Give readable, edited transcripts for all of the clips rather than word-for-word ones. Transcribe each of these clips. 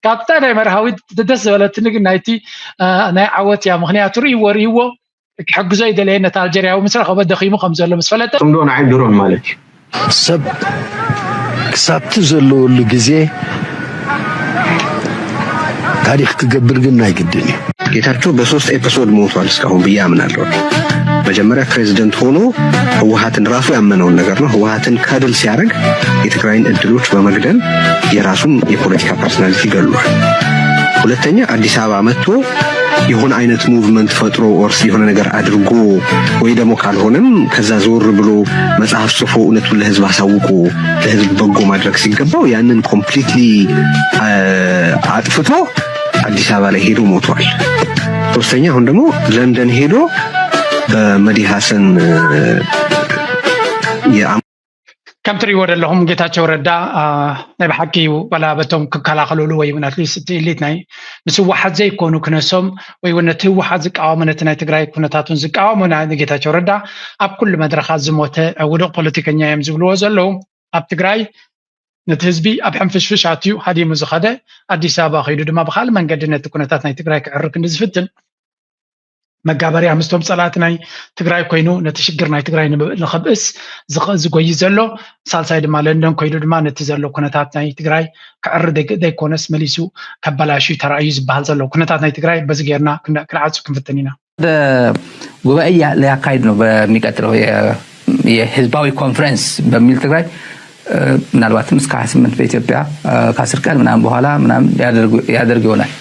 كابتا ناي مرحاوي تدسولت نيغ نايتي ناي عوت يا مخنياتو ريو كحجزو يدلينا تاع الجريا ومسرخ بدخيمو خمزله مسفلته صندوق عين درون مالك سب كسبت زلو لغزي ታሪክ ከገብር ግን አይገድልኝ ጌታቸው በ3 ኤፒሶድ ሞቷል እስካሁን በያምናለሁ መጀመሪያ ፕሬዝዳንት ሆኖ ህወሓትን ራሱ ያመነውን ነገር ነው ህወሓትን ካድል ሲያረግ የትግራይን እድሎች በመግደል የራሱን የፖለቲካ ፐርሰናሊቲ ገሏል ሁለተኛ አዲስ አበባ መጥቶ የሆነ አይነት ሙቭመንት ፈጥሮ ኦርስ የሆነ ነገር አድርጎ ወይ ደግሞ ካልሆነም ከዛ ዞር ብሎ መጽሐፍ ጽፎ እውነቱን ለህዝብ አሳውቆ ለህዝብ በጎ ማድረግ ሲገባው ያንን ኮምፕሊትሊ አጥፍቶ አዲስ አበባ ላይ ሄዶ ሞቷል ሶስተኛ አሁን ደግሞ ለንደን ሄዶ በመዲ ሐሰን كمتري ورلهم ጌታቸው ረዳ ናይ በሐቂ ወላ በቶም ከካላኸሉሉ ወይ ምን አትሊስት ኢሊትናይ ንስዋሓት ዘይኮኑ ክነሶም ወይ ወነቲ ዋሓት ዝቃወመነት ናይ ትግራይ ኩነታቱን ዝቃወሙና ጌታቸው ረዳ ኣብ ኩሉ መድረኻት ዝሞተ ውድቕ ፖለቲከኛ እዮም ዝብልዎ ዘለዉ ኣብ ትግራይ ነቲ ህዝቢ ኣብ ሕንፍሽፍሽ ኣትዩ ሃዲሙ ዝኸደ ኣዲስ ኣበባ ኸይዱ ድማ ብኻል መንገዲ ነቲ ኩነታት ናይ ትግራይ ክዕርክ እንድዝፍትን መጋበርያ ምስቶም ጸላት ናይ ትግራይ ኮይኑ ነቲ ሽግር ናይ ትግራይ ንኸብእስ ዝጎይ ዘሎ ሳልሳይ ድማ ለንደን ኮይኑ ድማ ነቲ ዘሎ ኩነታት ናይ ትግራይ ክዕር ደይኮነስ መሊሱ ከበላሹ ተራእዩ ዝበሃል ዘሎ ኩነታት ናይ ትግራይ በዚ ጌርና ክንዓጽ ክንፍትን ኢና ጉባኤ ሊያካሂድ ነው በሚቀጥለው የህዝባዊ ኮንፈረንስ በሚል ትግራይ ምናልባትም እስከ 28 በኢትዮጵያ ከ10 ቀን ምናምን በኋላ ምናምን ያደርግ ይሆናል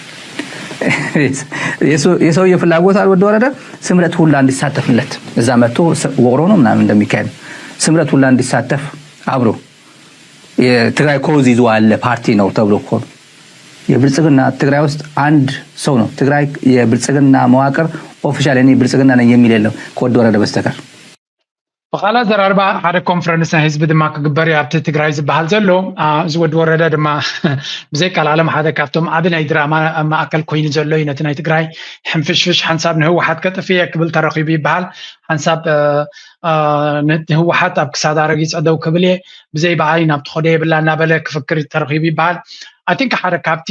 የሰው የፍላጎት አልወደ ወረደ ስምረት ሁላ እንዲሳተፍለት እዛ መጥቶ ወቅሮ ነው ምናምን እንደሚካሄድ ስምረት ሁላ እንዲሳተፍ አብሮ የትግራይ ኮዝ ይዟል ፓርቲ ነው ተብሎ እኮ የብልጽግና ትግራይ ውስጥ አንድ ሰው ነው ትግራይ የብልጽግና መዋቅር ኦፊሻሊ እኔ ብልጽግና ነኝ የሚል የለም ከወደ ወረደ በስተቀር በኋላ ዘራርባ ሓደ ኮንፈረንስ ናይ ህዝቢ ድማ ክግበር ኣብቲ ትግራይ ዝበሃል ዘሎ ዝወድ ወረደ ድማ ብዘይ ቃል ዓለም ሓደ ካብቶም ዓብ ናይ ድራማ ማእከል ኮይኑ ዘሎ እዩ ነቲ ናይ ትግራይ ሕንፍሽፍሽ ሓንሳብ ንህወሓት ከጥፍየ ክብል ተረኺቡ ይበሃል ሓንሳብ ንህወሓት ኣብ ክሳድ ኣረጊፅ ደው ክብል እየ ብዘይ በዓይ ናብቲ ኸደ የብላ እናበለ ክፍክር ተረኺቡ ይበሃል I think ሓደ ካብቲ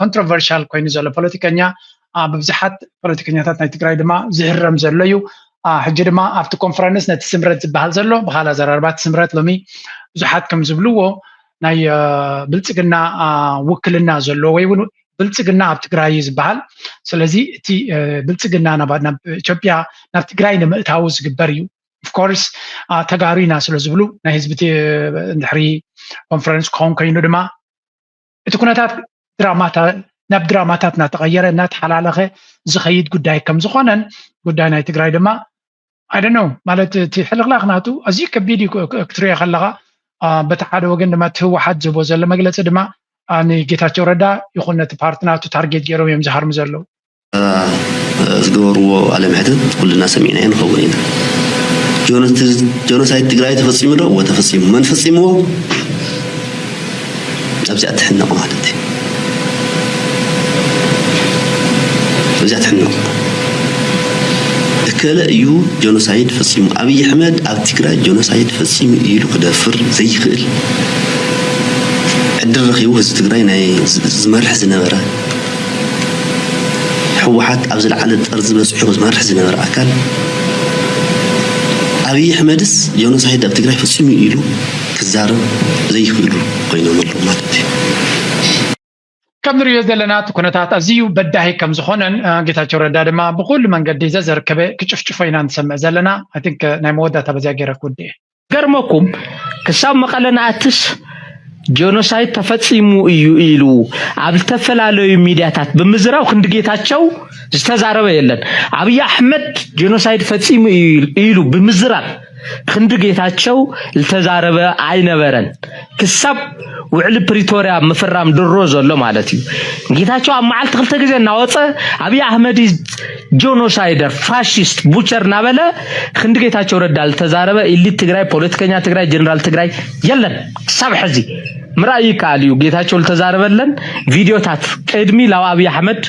ኮንትሮቨርሻል ኮይኑ ዘሎ ፖለቲከኛ ብብዙሓት ፖለቲከኛታት ናይ ትግራይ ድማ ዝህረም ዘሎ እዩ ሕጂ ድማ ኣብቲ ኮንፈረንስ ነቲ ስምረት ዝበሃል ዘሎ በኋላ ዘራርባት ስምረት ሎሚ ብዙሓት ከም ዝብልዎ ናይ ብልጽግና ውክልና ዘሎ ወይ እውን ብልጽግና ኣብ ትግራይ ዝበሃል ስለዚ እቲ ብልጽግና ናብ ኢትዮጵያ ናብ ትግራይ ንምእታው ዝግበር እዩ of course ተጋሪና ስለ ዝብሉ ናይ ህዝቢ ድሕሪ ኮንፈረንስ ኮይኑ ድማ እቲ ኩነታት ናብ ድራማታት እናተቐየረ እናተሓላለኸ ዝኸይድ ጉዳይ ከም ዝኾነን ጉዳይ ናይ ትግራይ ድማ I don't know ማለት ትሕልቕላቕ ናቱ ኣዝዩ ከቢድ ክትሪኦ ከለኻ በቲ ሓደ ወገን ድማ ትህወሓት ዝቦ ዘሎ መግለፂ ድማ ንጌታቸው ረዳ ይኹን ነቲ ፓርቲ ናቱ ታርጌት ገይሮም እዮም ዝሃርሙ ዘለዉ ዝገበርዎ ኣለምሕተት ኩልና ሰሚዕና ንኸውን ኢና ጆኖሳይድ ትግራይ ተፈፂሙ ዶ ወተፈፂሙ መን ፈፂምዎ ኣብዚኣ ትሕነቑ ማለት እዩ ኣብዚኣ ትሕነቑ كلا يو جنوسايد فصيم أبي أحمد أبتكرا جنوسايد فصيم يلو كدافر زي خيل عند الرخيو هز تقرين زمرح زنبرة حوحات أبزل عدد أرز بس حوز مرح زنبرة أكل أبي أحمدس جنوسايد أبتكرا فصيم يلو كزارة زي خيل قينا مرة ماتت كم نريد لنا تكونتات أزيو بدها كم زخونن ጌታቸው ረዳ ድማ بكل መንገዲ ዘዘርከበ ክጭፍጭፈይና እንሰምዕ ዘለና I think ናይ መወዳታ በዚያ ገረክ ወዲ ገርመኩም ክሳብ መቀለና አትስ ጆኖሳይድ ተፈጽሙ እዩ ኢሉ ኣብ ተፈላለዩ ሚዲያታት በመዝራው ክንድ ጌታቸው ዝተዛረበ የለን አብይ አህመድ ጆኖሳይድ ፈጽሙ ኢሉ በመዝራብ ክንድ ጌታቸው ዝተዛረበ አይነበረን ክሳብ ውዕል ፕሪቶሪያ መፈራም ድሮ ዘሎ ማለት እዩ ጌታቸው አማዓልት ክልተ ግዜ እናወፀ አብይ አህመድ ጆኖሳይደር ፋሺስት ቡቸር ናበለ ክንድ ጌታቸው ረዳል ተዛረበ ኢሊት ትግራይ ፖለቲከኛ ትግራይ ጀነራል ትግራይ የለን ክሳብ ሕዚ ምራይ ካሊዩ ጌታቸው ተዛረበለን ቪዲዮታት ቀድሚ ላው አብይ አህመድ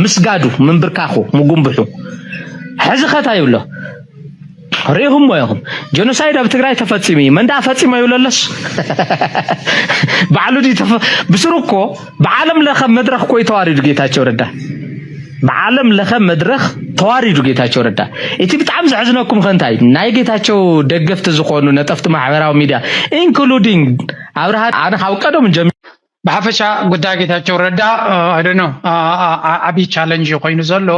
ምስጋዱ ምንብርካኹ ሙጉምብሑ ሕዚ ኸታ ይብሎ ريهم ويهم جنوسايد اب تግራይ ተፈጽሚ መንዳ ፈጽሞ ይውለለስ بعلو دي بسركو بعالم لخ مدرخ كوي تواريد ጌታቸው ረዳ بعالم لخ مدرخ تواريد ጌታቸው ረዳ እቲ بتعم زعزنكم خنታይ ናይ ጌታቸው ደገፍት ዝኮኑ ነጠፍት ማህበራዊ ሚዲያ ኢንክሉዲንግ አብርሃ አነ ሐውቀዶም ጀም በሐፈሻ ጉዳይ ጌታቸው ረዳ I don't know አቢ ቻሌንጅ ኮይኑ ዘሎ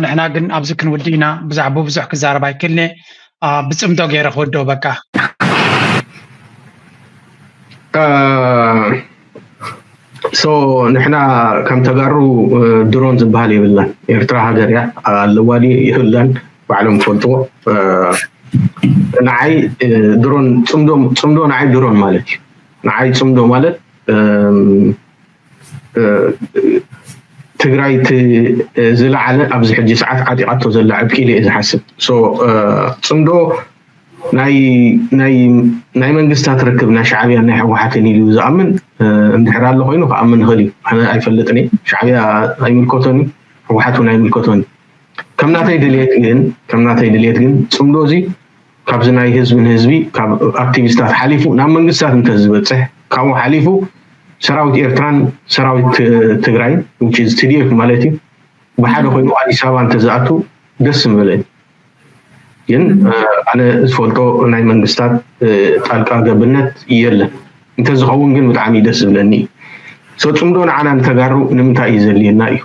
ንሕና ግን ኣብዚ ክንውዲና ብዛዕባ ብዙሕ ክዛረባ ይክልኒ ብጽምዶ ገይረ ወዶ በቃ so نحنا كم تجارو درون زبالي بالله يرترى هاجر يا اللوالي يهلن وعلم فلتو نعي درون صمدو نعي درون مالك نعي صمدو مالك تግራይ ዝለዓለ ኣብዚ ሕጂ ሰዓት ዓጢቃቶ ዘላ ዕብቂሊ እየ ዝሓስብ ሶ ጽምዶ ናይ መንግስታት ርክብ ናይ ሻዕብያ ናይ ሕወሓትን ኢሉ ዝኣምን እንድሕር ኣሎ ኮይኑ ከኣምን ይኽእል እዩ ኣነ ኣይፈልጥን ሻዕብያ ኣይምልከቶኒ ሕወሓት እውን ኣይምልከቶኒ ከም ናተይ ድልየት ግን ጽምዶ እዚ ካብዚ ናይ ህዝብን ህዝቢ ካብ ኣክቲቪስታት ሓሊፉ ናብ መንግስታት እንተዝበፅሕ ካብኡ ሓሊፉ ሰራዊት ኤርትራን ሰራዊት ትግራይ which is TDF ማለት እዩ በሓደ ኮይኑ አዲስ አበባ እንተዝኣቱ ደስ ምበለኝ ግን ኣነ ዝፈልጦ ናይ መንግስታት ጣልቃ ገብነት የለን እንተዝኸውን ግን ብጣዕሚ ደስ ዝብለኒ ሶ ጽምዶ ንዓና እንተጋሩ ንምንታይ እዩ ዘልየና እዩ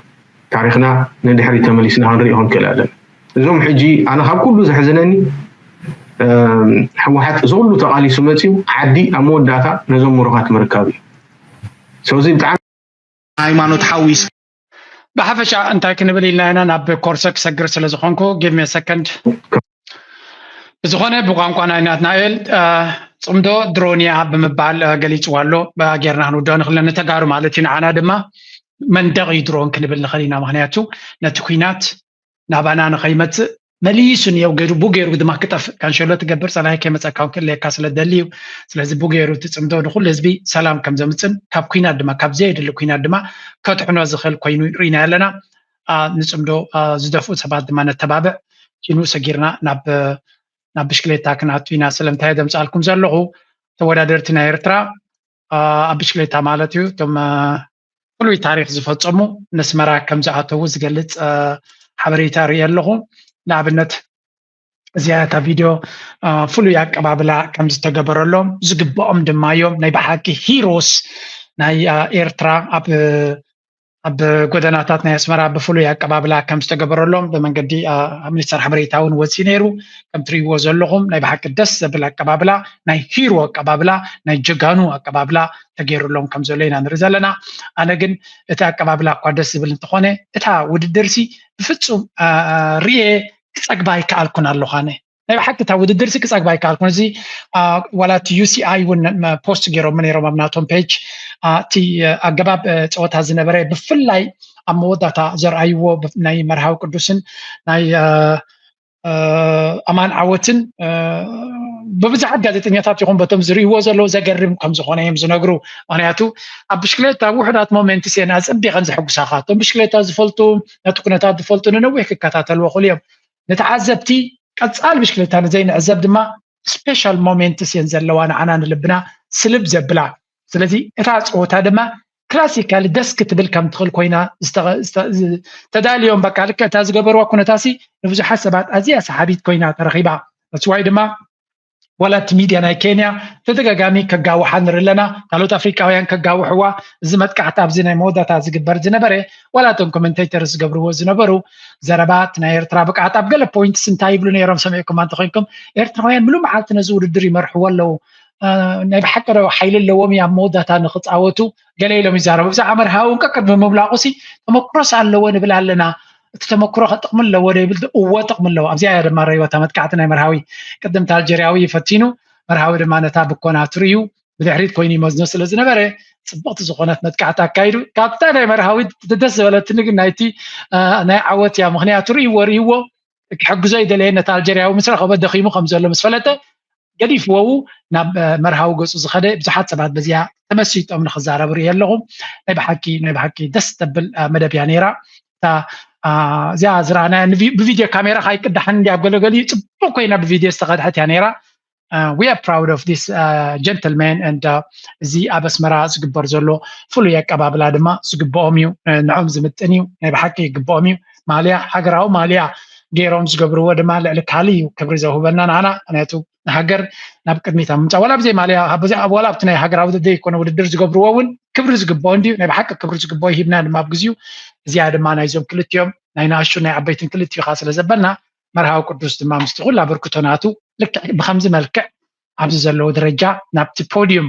ታሪክና ንድሕሪ ተመሊስና ክንሪኦ ንክእላለን እዞም ሕጂ ኣነ ካብ ኩሉ ዘሕዝነኒ ሕወሓት ዝኩሉ ተቃሊሱ መፅኡ ዓዲ ኣብ መወዳእታ ነዞም ምሩኻት ምርካብ እዩ سوزي بتاع ሃይማኖት ሓዊስ በሐፈሻ እንታይ ክንብል ኢልና ኢና ናብ ኮርሰክ ሰግር ስለ ዝኾንኩ give me a second ዝኾነ ብቋንቋ ናትናኤል ጽምዶ ድሮንያ ብምባል ገሊጽዋ ኣሎ ባጌርና ንውዶ ንኽለን ተጋሩ ማለት ኢና ዓና ድማ መንደቕ ድሮን ክንብል ንኽእልና ምክንያቱ ነቲ ኩናት ናባና ንኸይመጽእ መሊሱን የውገዱ ቡጌሩ ድማ ክጠፍ ካንሸሎ ትገብር ፀላይ ከመጻካው ከለካ ስለደልዩ ስለዚ ቡጌሩ ትጽምዶ ንኹል ህዝቢ ሰላም ከም ዘምጽን ካብ ኩናት ድማ ካብ ዘይድል ኩናት ድማ ከጥሕኖ ዝኽእል ኮይኑ ሪና ያለና ንጽምዶ ዝደፉ ሰባት ድማ ነተባበዕ ኪኑ ሰጊርና ናብ ብሽክሌታ ክናትዊና ስለምታይ ደምጻልኩም ዘለኹ ተወዳደርቲ ናይ ኤርትራ ኣብ ብሽክሌታ ማለት እዩ ቶም ፍሉይ ታሪክ ዝፈጸሙ መስመራ ከም ዝኣተው ዝገልጽ ሓበሬታ ሪአለኹ ንኣብነት እዚያታ ቪድዮ ፍሉይ ኣቀባብላ ከም ዝተገበረሎም ዝግብኦም ድማ እዮም ናይ ባሓቂ ሂሮስ ናይ ኤርትራ ኣብ ጎደናታት ናይ ኣስመራ ብፍሉይ ኣቀባብላ ከም ዝተገበረሎም ብመንገዲ ሚኒስተር ሓበሬታ እውን ወፂ ነይሩ ከም ትሪእዎ ዘለኹም ናይ ባሓቂ ደስ ዘብል ኣቀባብላ ናይ ሂሮ ኣቀባብላ ናይ ጀጋኑ ኣቀባብላ ተገይሩሎም ከም ዘሎ ኢና ንርኢ ዘለና ኣነ ግን እቲ ኣቀባብላ እኳ ደስ ዝብል እንትኾነ እታ ውድድርሲ ብፍጹም ርኤ ክጸግባይ ከኣልኩን ኣለዃነ ናይ ባሓቂ እታ ውድድርሲ ክጸግባይ ከኣልኩን እዚ ዋላት UCI እውን ፖስት ገይሮም ነይሮም ኣብ ናቶም ፔጅ እቲ ኣገባብ ፀወታ ዝነበረ ብፍላይ ኣብ መወዳእታ ዘርኣይዎ ናይ መርሃዊ ቅዱስን ናይ ኣማን ዓወትን በብዛሓት ጋዜጠኛታት ይኹን በቶም ዝርእይዎ ዘለዉ ዘገርም ከም ዝኾነ እዮም ዝነግሩ ምክንያቱ ኣብ ብሽክሌታ ውሕዳት ሞሜንት ሲና ፅቢቐን ዘሐጉሳኻ እቶም ብሽክሌታ ዝፈልጡ ነቲ ኩነታት ዝፈልጡ ንነዊሕ ክከታተልዎ ክእሉ እዮም ነተዓዘብቲ ቀፃል ብሽክሌታ ንዘይንዕዘብ ድማ ስፔሻል ሞሜንት ሲን ዘለዋ ንዓና ንልብና ስልብ ዘብላ ስለዚ እታ ፀወታ ድማ ክላሲካል ደስ ክትብል ከም ትኽእል ኮይና ተዳልዮም በቃ ልክ እታ ዝገበርዋ ኩነታሲ ንብዙሓት ሰባት ኣዝያ ሰሓቢት ኮይና ተረኺባ እትዋይ ድማ ወላት ሚድያ ናይ ኬንያ ተደጋጋሚ ከጋውሓ ንርኢ ኣለና ካልኦት ኣፍሪካውያን ከጋውሕዋ እዚ መጥቃዕቲ ኣብዚ ናይ መወዳእታ ዝግበር ዝነበረ ወላቶም ኮሜንቴተር ዝገብርዎ ዝነበሩ ዘረባት ናይ ኤርትራ ብቃዕቲ ኣብ ገለ ፖይንትስ እንታይ ይብሉ ነይሮም ሰሚዕኩም አንተ ኮይንኩም ኤርትራውያን ምሉእ መዓልቲ ነዚ ውድድር ይመርሕዎ ኣለዉ ናይ ባሓቂ ሓይሊ ኣለዎም ኣብ መወዳእታ ንኽፃወቱ ገለ ኢሎም ይዛረቡ ብዛዕባ መርሃዊ ቅድሚ ምምላቑሲ ተመክሮስ ኣለዎ ንብል ኣለና እቲ ተመክሮ ከጥቕሚ ኣለዎ ይብል እወ ጥቕሚ ኣለዎ ኣብዚኣ ድማ ረይወታ መጥቃዕቲ ናይ መርሃዊ ቅድምቲ ኣልጀርያዊ ይፈቲኑ መርሃዊ ድማ ነታ ብኮናትር እዩ ብድሕሪት ኮይኑ ይመዝኖ ስለ ዝነበረ ፅብቕቲ ዝኾነት መጥቃዕቲ ኣካይዱ ካብታ ናይ መርሃዊ ደስ ዝበለትኒ ግን ናይቲ ናይ ዓወት እያ ምክንያቱ ርእይዎ ክሕግዞ ይደለየ ነታ ኣልጀርያዊ ምስ ረኸበ ደኺሙ ከም ዘሎ ምስ ፈለጠ ገዲፍዎ ናብ መርሃዊ ገፁ ዝኸደ ብዙሓት ሰባት በዚኣ ተመሲጦም ንኽዛረቡ ርኢ ኣለኹ ናይ ባሓቂ ደስ ተብል መደብ እያ ነይራ እታ እዚኣ ዝረኣና ብቪድዮ ካሜራ ካይቅዳሕን እንዲያ ገለገሊ ፅቡቅ ኮይና ብቪድዮ ዝተቐድሐት እያ ነይራ we are proud of this gentleman and እዚ ኣብ ኣስመራ ዝግበር ዘሎ ፍሉይ ኣቀባብላ ድማ ዝግብኦም እዩ ንዖም ዝምጥን እዩ ናይ ብሓቂ ይግብኦም እዩ ማልያ ሃገራዊ ማልያ ገይሮም ዝገብርዎ ድማ ልዕሊ ካሊእ እዩ ክብሪ ዘውህበና ንዓና ምክንያቱ ሃገር ናብ ቅድሚት ምምፃእ ዋላ ብዘይ ማልያ ዋላ ኣብቲ ናይ ሃገራዊ ዘይኮነ ውድድር ዝገብርዎ እውን ክብሪ ዝግብኦ እንድዩ ናይ ብሓቂ ክብሪ ዝግብኦ ሂብና ድማ ኣብ ግዜኡ እዚኣ ድማ ናይዞም ክልቲኦም ናይ ናኣሹ ናይ ዓበይትን ክልቲኡ ካ ስለ ዘበልና መርሃዊ ቅዱስ ድማ ምስቲ ኩላ ብርክቶናቱ ልክዕ ብከምዚ መልክዕ ኣብዚ ዘለዎ ደረጃ ናብቲ ፖዲየም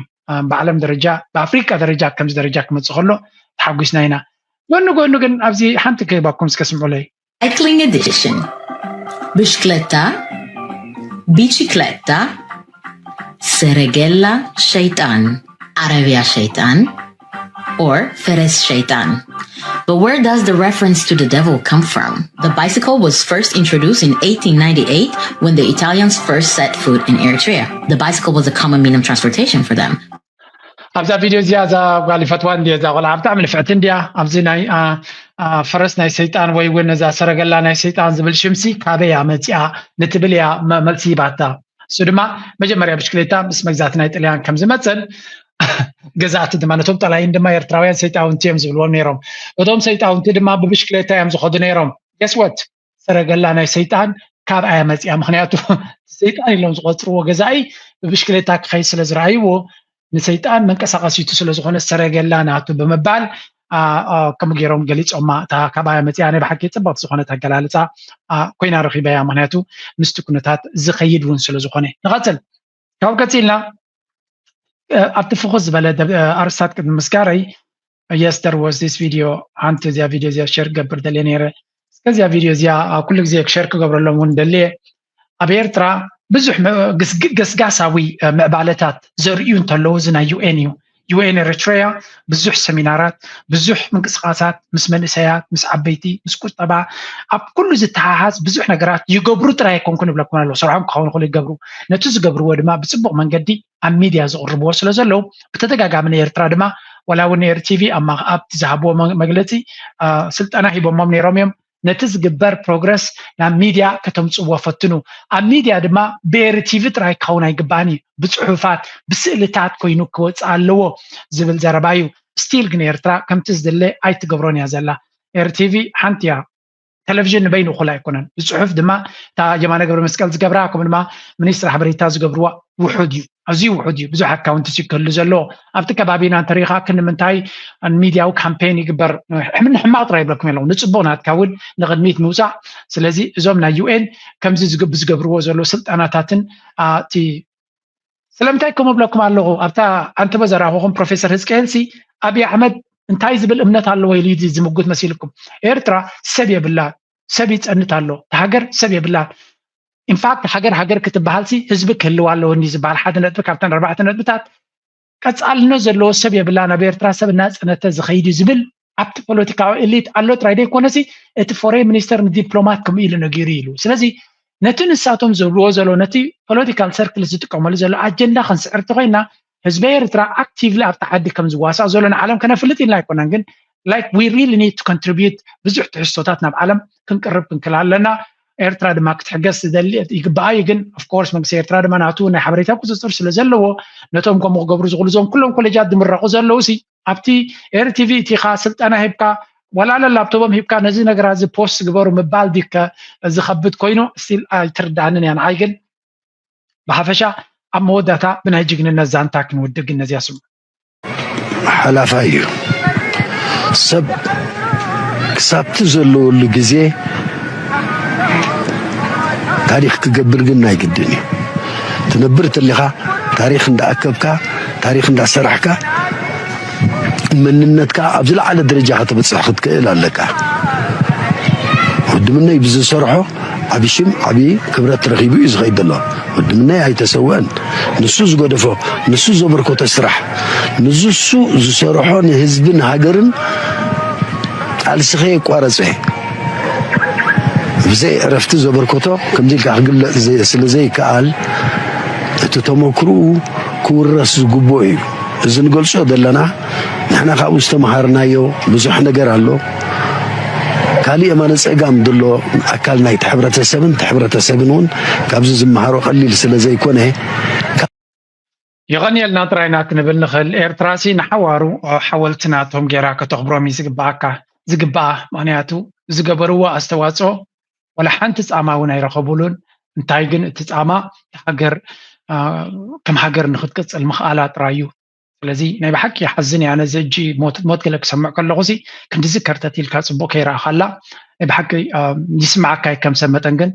ብዓለም ደረጃ ብኣፍሪካ ደረጃ ከምዚ ደረጃ ክመፅእ ከሎ ተሓጒስና ኢና ጎኑ ግን ኣብዚ ሓንቲ ክባኩም እስከስምዑለይ Cycling edition. Bicicletta, bicicletta, Seregella Shaitan, Arabia Shaitan, or Feres Shaitan. But where does the reference to the devil come from? The bicycle was first introduced in 1898 when the Italians first set foot in Eritrea. The bicycle was a common means of transportation for them. ኣብዛ ቪድዮ እዚኣ እዛ ጓል ፈትዋ እንድያ እዛ ቆልዓ ብጣዕሚ ልፍዕቲ እንድያ ኣብዚ ናይ ፈረስ ናይ ሰይጣን ወይ እውን እዛ ሰረገላ ናይ ሰይጣን ዝብል ሽምሲ ካበያ መፂኣ ንትብል እያ መልሲ ሂባታ እሱ ድማ መጀመርያ ብሽክሌታ ምስ መግዛእቲ ናይ ጣልያን ከም ዝመፅን ገዛእቲ ድማ ነቶም ጠላይን ድማ ኤርትራውያን ሰይጣውንቲ እዮም ዝብልዎም ነይሮም እቶም ሰይጣውንቲ ድማ ብብሽክሌታ እዮም ዝኸዱ ነይሮም ገስወት ሰረገላ ናይ ሰይጣን ካብኣያ መፂኣ ምክንያቱ ሰይጣን ኢሎም ዝቆፅርዎ ገዛኢ ብብሽክሌታ ክኸይድ ስለ ዝረኣይዎ ንሰይጣን መንቀሳቀሲቱ ስለ ዝኾነ ሰረገላ ናቱ ብምባል ከም ገይሮም ገሊፆማ እታ ካብኣያ መፂኣ ናይ ብሓቂ ፅብቕቲ ዝኾነት ኣገላልፃ ኮይና ረኺበያ ምክንያቱ ምስቲ ኩነታት ዝኸይድ እውን ስለ ዝኾነ ንቐፅል ካብ ቀፂልና ኣብቲ ፍኹስ ዝበለ ኣርስታት ቅድሚ ምስጋረይ yes there was this video ሓንቲ እዚኣ ቪድዮ እዚኣ ሸር ክገብር ደልየ ነይረ እስከዚኣ ቪድዮ እዚኣ ኩሉ ግዜ ክሸር ክገብረሎም እውን ደልየ ኣብ ኤርትራ ብዙሕ ገስጋሳዊ ምዕባለታት ዘርእዩ እንተለዉ እዚ ናይ ዩኤን እዩ ዩኤን ኤርትራያ ብዙሕ ሰሚናራት ብዙሕ ምንቅስቃሳት ምስ መንእሰያት ምስ ዓበይቲ ምስ ቁጠባ ኣብ ኩሉ ዝተሓሓዝ ብዙሕ ነገራት ይገብሩ ጥራይ ኣይኮንኩን ይብለኩም ኣለዉ ስርሖም ክኸውን ይኽእሉ ይገብሩ ነቲ ዝገብርዎ ድማ ብፅቡቅ መንገዲ ኣብ ሚድያ ዘቕርብዎ ስለ ዘለዉ ብተደጋጋሚ ንኤርትራ ድማ ወላ እውን ኤርቲቪ ኣብቲ ዝሃብዎ መግለፂ ስልጠና ሂቦሞም ነይሮም እዮም ነቲ ዝግበር ፕሮግረስ ናብ ሚድያ ከተምፅዎ ፈትኑ ኣብ ሚድያ ድማ ብኤርቲቪ ጥራይ ክኸውን ኣይግባእን እዩ ብፅሑፋት ብስእልታት ኮይኑ ክወፅእ ኣለዎ ዝብል ዘረባ እዩ ስቲል ግን ኤርትራ ከምቲ ዝድለ ኣይትገብሮን እያ ዘላ ኤርቲቪ ሓንቲ እያ ቴሌቪዥን ንበይኑ እኹል ኣይኮነን ብፅሑፍ ድማ እታ የማነ ገብረ መስቀል ዝገብራ ከምኡ ድማ ሚኒስትር ሓበሬታ ዝገብርዋ ውሑድ እዩ ኣዝዩ ውሑድ እዩ ብዙሕ ኣካውንቲ ክህሉ ዘለዎ ኣብቲ ከባቢና እንተሪኢኻ ክንምንታይ ሚድያዊ ካምፔን ይግበር ሕማቅ ጥራይ ይብለኩም ኣለዉ ንፅቡቅ ናትካ እውን ንቅድሚት ምውፃእ ስለዚ እዞም ናይ ዩኤን ከምዚ ዝገብርዎ ዘሎ ስልጠናታትን እቲ ስለምንታይ ከምኡ ብለኩም ኣለኹ ኣብታ ኣንተበ ዘረኣኹኹም ፕሮፌሰር ህዝቅኤልሲ ኣብይ ኣሕመድ እንታይ ዝብል እምነት ኣለዎ ኢሉ ዝምጉት መሲልኩም ኤርትራ ሰብ የብላን ሰብ ይፀንት ኣሎ ሃገር ሰብ የብላን ኢንፋክት ሃገር ክትበሃልሲ ህዝቢ ክህልዋ ኣለዎ እንዲ ዝበሃል ሓደ ነጥቢ ካብተን 4 ነጥብታት ቀፃልነት ዘለዎ ሰብ የብላን ኣብ ኤርትራ ሰብ እናፀነተ ዝኸይድ ዝብል ኣብቲ ፖለቲካዊ ኤሊት ኣሎ ጥራይ ደይኮነሲ እቲ ፎሬን ሚኒስተር ንዲፕሎማት ከምኡ ኢሉ ነጊሩ ኢሉ ስለዚ ነቲ ንሳቶም ዝብልዎ ዘሎ ነቲ ፖለቲካል ሰርክል ዝጥቀመሉ ዘሎ ኣጀንዳ ክንስዕር ተኮይና ህዝቢ ኤርትራ ኣክቲቭሊ ኣብ ተዓዲ ከም ዝዋሳእ ዘሎ ንዓለም ከነፍልጥ ኢልና ኣይኮነን ግን like we really need to contribute ብዙሕ ትሕዝቶታት ናብ ዓለም ክንቅርብ ክንክእል ኣለና ኤርትራ ድማ ክትሕገዝ ይግባእ ግን of course መንግስቲ ኤርትራ ድማ ናቱ ናይ ሓበሬታ ቁፅፅር ስለ ዘለዎ ነቶም ከምኡ ክገብሩ ዝኽእሉ ዞም ኩሎም ኮሌጃት ዝምረቑ ዘለዉ ሲ ኣብቲ ኤርቲቪ እቲኻ ስልጠና ሂብካ ወላለ ላፕቶፖም ሂብካ ነዚ ነገራት እዚ ፖስት ግበሩ ምባል ዲከ ዝኸብድ ኮይኑ ስቲል ኣይትርዳእንን እያ ንዓይ ግን ብሓፈሻ ኣብ መወዳእታ ብናይ ጅግንነት ዛንታ ክንውድግ እነዚያ ስሙ ሓላፋ እዩ ሰብ ክሳብቲ ዘለወሉ ግዜ ታሪክ ክገብር ግን ኣይግድን እዩ ትነብር ተሊኻ ታሪክ እንዳኣከብካ ታሪክ እንዳሰራሕካ መንነትካ ኣብ ዝለዓለ ደረጃ ክትበፅሕ ክትክእል ኣለካ ወድምነይ ብዝሰርሖ ዓብይ ሽም ዓብይ ክብረት ረኺቡ እዩ ዝኸይድ ኣሎ ወድምነይ ኣይተሰወአን ንሱ ዝገደፎ ንሱ ዘበርኮቶ ስራሕ ንሱ ዝሰርሖ ንህዝብን ሃገርን ቃልስኸ ይቋረፀ ብዘይ ዕረፍቲ ዘበርኮቶ ከምዚ ኢልካ ክግለፅ ስለዘይከኣል እቲ ተመክርኡ ክውረስ ዝግብኦ እዩ እዚ ንገልፆ ዘለና ንሕና ካብኡ ዝተምሃርናዮ ብዙሕ ነገር ኣሎ ካልእ የማነ ፀጋም ድሎ ኣካል ናይ ሕብረተሰብን ካብዚ ዝመሃሮ ቀሊል ስለ ዘይኮነ يغنيلنا طراينا كنبل نخل إيرتراسي نحوارو حاولتناتهم جيرا كتخبروا زقبا معناتو زقبروا استواصو ولا حنت تساماونا يرخبولون انتايجن تساما حجر كم حجر ناخذ قص المخالات رايو ስለዚ ናይ ብሓቂ ሓዝን ያነ ዘጂ ሞት ገለ ክሰምዕ ከለኹ ሲ ክንዲ ዝከርተቲልካ ጽቡቕ ከይረአ ኻላ ናይ ብሓቂ ይስማዓካ ከም ሰመጠን ግን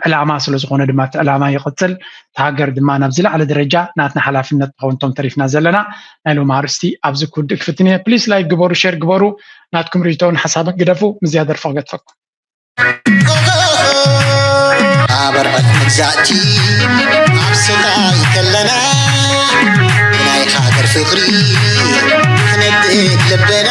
ዕላማ ስለ ዝኾነ ድማ ዕላማ ይቕፅል ተሃገር ድማ ናብ ዝለዓለ ደረጃ ናትና ሓላፍነት ተኸውንቶም ተሪፍና ዘለና ናይ ሎማ ኣርስቲ ኣብዚ ኩድእ ክፍትኒ ፕሊስ ላይክ ግበሩ ሼር ግበሩ ናትኩም ሪቶን ሓሳብን ግደፉ ምዝያ ደርፈ ገጽኩ አበርበት መግዛእቲ ኣብስታ ይከለና ናይ ሃገር ፍቅሪ ክነድእ ልበና